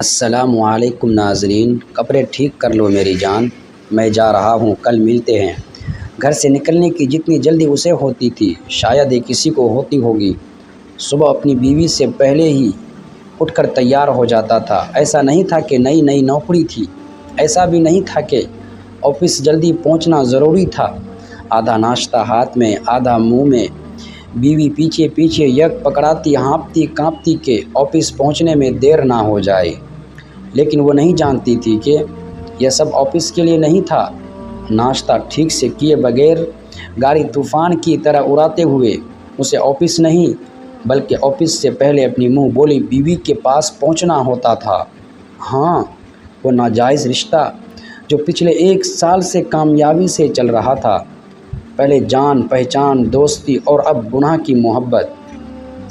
السلام علیکم ناظرین، کپڑے ٹھیک کر لو میری جان، میں جا رہا ہوں، کل ملتے ہیں۔ گھر سے نکلنے کی جتنی جلدی اسے ہوتی تھی شاید ہی کسی کو ہوتی ہوگی۔ صبح اپنی بیوی سے پہلے ہی اٹھ کر تیار ہو جاتا تھا۔ ایسا نہیں تھا کہ نئی نئی نوکری تھی، ایسا بھی نہیں تھا کہ آفس جلدی پہنچنا ضروری تھا۔ آدھا ناشتہ ہاتھ میں آدھا منہ میں، بیوی پیچھے پیچھے یک پکڑاتی ہانپتی کانپتی کہ آفس پہنچنے میں دیر نہ ہو جائے، لیکن وہ نہیں جانتی تھی کہ یہ سب آفس کے لیے نہیں تھا۔ ناشتہ ٹھیک سے کیے بغیر گاڑی طوفان کی طرح اڑاتے ہوئے اسے آفس نہیں بلکہ آفس سے پہلے اپنی منہ بولی بیوی کے پاس پہنچنا ہوتا تھا۔ ہاں، وہ ناجائز رشتہ جو پچھلے 1 سال سے کامیابی سے چل رہا تھا، پہلے جان پہچان دوستی اور اب گناہ کی محبت۔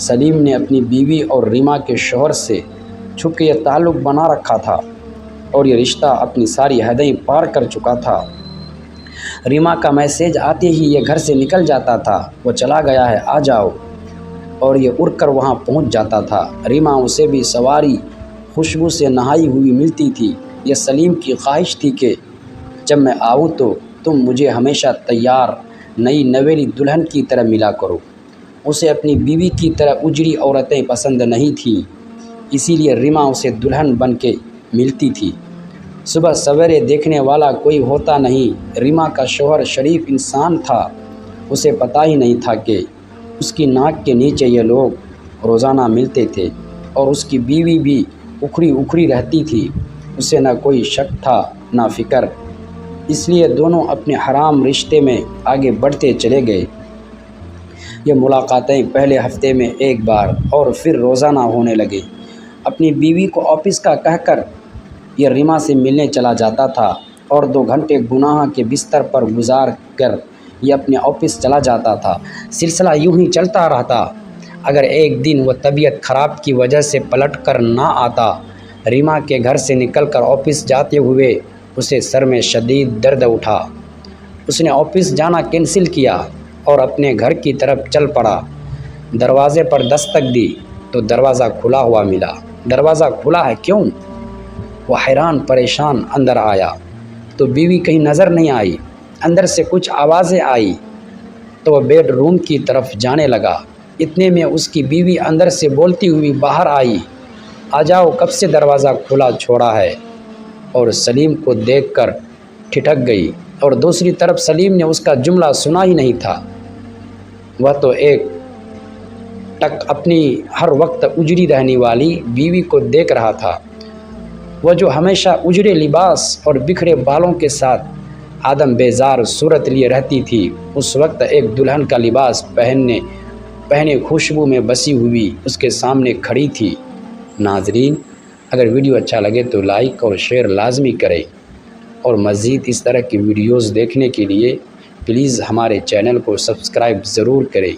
سلیم نے اپنی بیوی اور ریما کے شوہر سے چھپ کے یہ تعلق بنا رکھا تھا اور یہ رشتہ اپنی ساری حدیں پار کر چکا تھا۔ ریما کا میسیج آتے ہی یہ گھر سے نکل جاتا تھا، وہ چلا گیا ہے آ جاؤ، اور یہ اڑ کر وہاں پہنچ جاتا تھا۔ ریما اسے بھی سواری خوشبو سے نہائی ہوئی ملتی تھی۔ یہ سلیم کی خواہش تھی کہ جب میں آؤں تو تم مجھے ہمیشہ تیار نئی نویلی دلہن کی طرح ملا کرو۔ اسے اپنی بیوی کی طرح اجڑی عورتیں پسند نہیں تھیں، اسی لیے ریما اسے دلہن بن کے ملتی تھی۔ صبح سویرے دیکھنے والا کوئی ہوتا نہیں۔ ریما کا شوہر شریف انسان تھا، اسے پتہ ہی نہیں تھا کہ اس کی ناک کے نیچے یہ لوگ روزانہ ملتے تھے، اور اس کی بیوی بھی اکھڑی اکھڑی رہتی تھی۔ اسے نہ کوئی شک تھا نہ فکر، اس لیے دونوں اپنے حرام رشتے میں آگے بڑھتے چلے گئے۔ یہ ملاقاتیں پہلے ہفتے میں 1 بار اور پھر روزانہ ہونے لگے۔ اپنی بیوی کو آفس کا کہہ کر یہ ریما سے ملنے چلا جاتا تھا، اور 2 گھنٹے گناہ کے بستر پر گزار کر یہ اپنے آفس چلا جاتا تھا۔ سلسلہ یوں ہی چلتا رہتا۔ اگر ایک دن وہ طبیعت خراب کی وجہ سے پلٹ کر نہ آتا، ریما کے گھر سے نکل کر آفس جاتے ہوئے اسے سر میں شدید درد اٹھا۔ اس نے آفس جانا کینسل کیا اور اپنے گھر کی طرف چل پڑا۔ دروازے پر دستک دی تو دروازہ کھلا ہوا ملا۔ دروازہ کھلا ہے کیوں؟ وہ حیران پریشان اندر آیا تو بیوی کہیں نظر نہیں آئی۔ اندر سے کچھ آوازیں آئی تو وہ بیڈ روم کی طرف جانے لگا۔ اتنے میں اس کی بیوی اندر سے بولتی ہوئی باہر آئی، آ جاؤ، کب سے دروازہ کھلا چھوڑا ہے؟ اور سلیم کو دیکھ کر ٹھٹک گئی، اور دوسری طرف سلیم نے اس کا جملہ سنا ہی نہیں تھا۔ وہ تو ایک ٹک اپنی ہر وقت اجڑی رہنے والی بیوی کو دیکھ رہا تھا، وہ جو ہمیشہ اجڑے لباس اور بکھرے بالوں کے ساتھ آدم بیزار صورت لیے رہتی تھی۔ اس وقت ایک دلہن کا لباس پہنے خوشبو میں بسی ہوئی اس کے سامنے کھڑی تھی۔ ناظرین، اگر ویڈیو اچھا لگے تو لائک اور شیئر لازمی کریں، اور مزید اس طرح کی ویڈیوز دیکھنے کے لیے پلیز ہمارے چینل کو سبسکرائب ضرور کریں۔